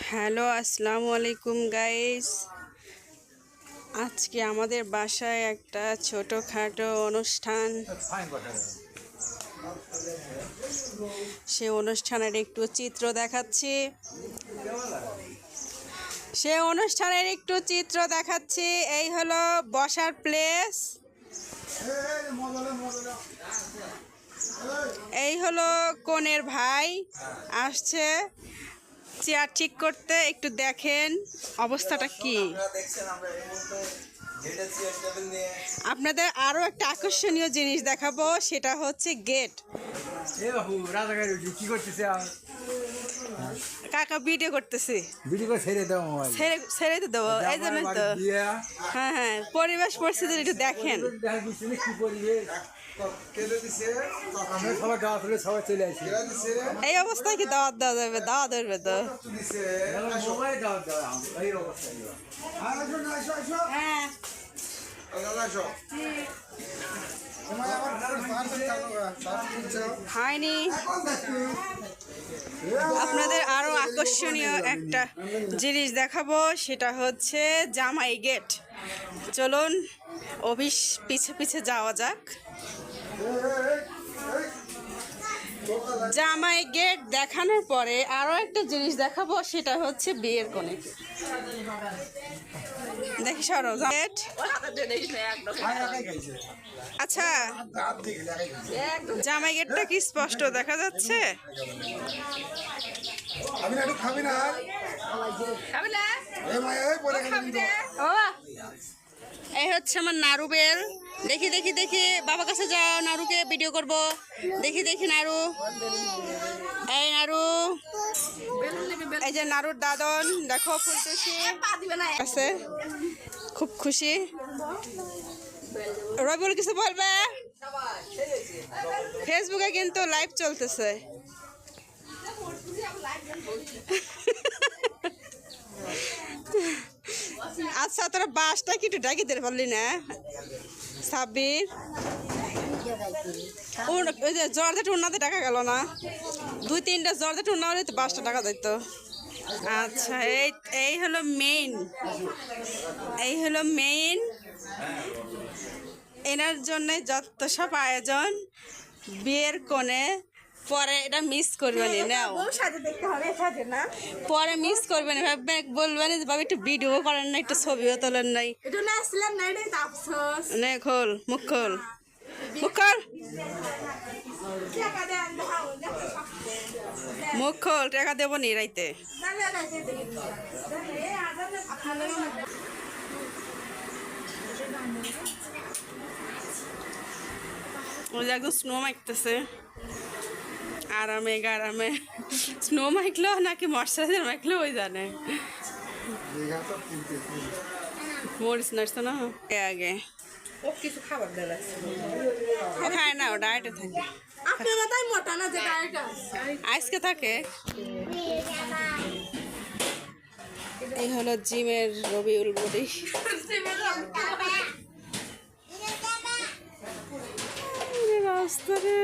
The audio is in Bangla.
হ্যালো, আসসালামু আলাইকুম গাইস। আজকে আমাদের বাসায় একটা ছোটোখাটো অনুষ্ঠান। সে অনুষ্ঠানের একটু চিত্র দেখাচ্ছি। এই হলো বসার প্লেস, এই হলো কনের ভাই আসছে চেয়ার ঠিক করতে। একটু দেখেন অবস্থাটা কি। আপনাদের আরো একটা আকর্ষণীয় জিনিস দেখাবো, সেটা হচ্ছে গেট। কাকা ভিডিও করতেছি, ছেড়ে তো দেবো, এই জন্য তো। হ্যাঁ হ্যাঁ, পরিবেশ পরিস্থিতি একটু দেখেন। এই অবস্থায় কি দাওয়াত দেওয়া যাবে? দাওয়াত ধরবে তো। হ্যাঁ হয়নি। আপনাদের আরো আকর্ষণীয় একটা জিনিস দেখাবো, সেটা হচ্ছে জামাই গেট। চলুন অফিস পিছে পিছে যাওয়া যাক। জামাই গেট দেখানোর পরে আরো একটা জিনিস দেখাবো, সেটা হচ্ছে বিয়ের কোণে। দেখি সরো গেট। আচ্ছা, জামাই গেটটা কি স্পষ্ট দেখা যাচ্ছে? এই হচ্ছে আমার নাড়ু বেল। দেখি দেখি দেখি, বাবার কাছে যাও, নাড়ুকে ভিডিও করব। দেখি দেখি নাড়ু, এই নাড়ু, এই যে নাড়ুর দাদন দেখো ফুলতেছি আছে, খুব খুশি। রবিউল কিছু বলবে? ফেসবুকে কিন্তু লাইভ চলতেছে। আচ্ছা, তোরা বাসটা কি একটু ডাকি দিতে পারলি না সাব্বির? ওই যে জর্দাটা উন্নাতে টাকা গেল না, 2-3টা জর্দাটা উন্না হলে তো বাসটা টাকা দিত। আচ্ছা, এই হলো মেইন। এনার জন্য যত সব আয়োজন বিয়ের কোণে। পরে এটা মিস করবেন নাও, পরে মিস করবেন, বলবেন বাবা একটু ভিডিও করেন না, একটু ছবিও তোলেন নাই। খোল মুখ, খোল মুখ, খোল মুখ, খোল। টাকা দেবো নি রাইতে। ওই যে একদম স্নো মাইকতেছে আরামে গারামে। স্নো মাইকলো নাকি ময়শ্চারাইজার মাইকলো ওই জানে। মরিস নাড়ছে না আগে, ও কিছু খাবার দেয় ও খায় না, ও ডায়েটে থাকে। আজকে থাকে। এই হলো জিমের রবিউল বডি। রাস্তা রে।